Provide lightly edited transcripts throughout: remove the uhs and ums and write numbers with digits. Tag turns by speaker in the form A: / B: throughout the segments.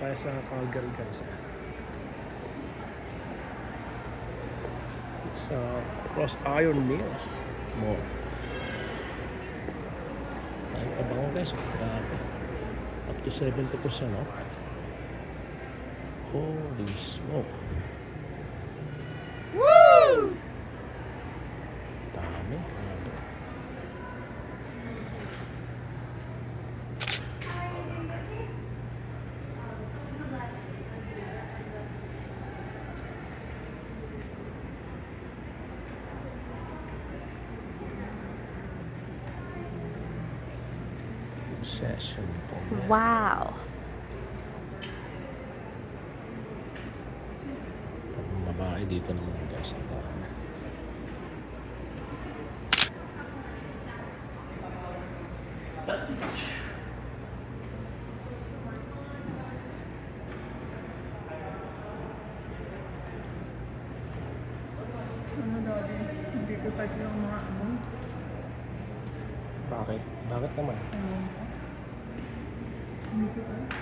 A: tayo sa Calgary guys. It's Cross Iron Mills Mall. Tayo pa ba guys? Grabe. Up to 70% off. Holy smoke.
B: Woo!
A: Dami. Grabe. Obsession po.
B: Wow.
A: Pag babae dito naman guys. Ang dami.
C: Ano daddy? Hindi ko type yung mga ano.
A: Bakit? Bakit naman?
C: Ano? Hindi ko type.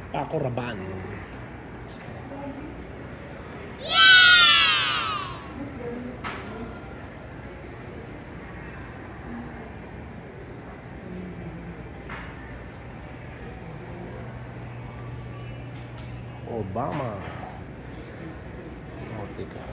A: Paco Rabanne. Obama. Nautica.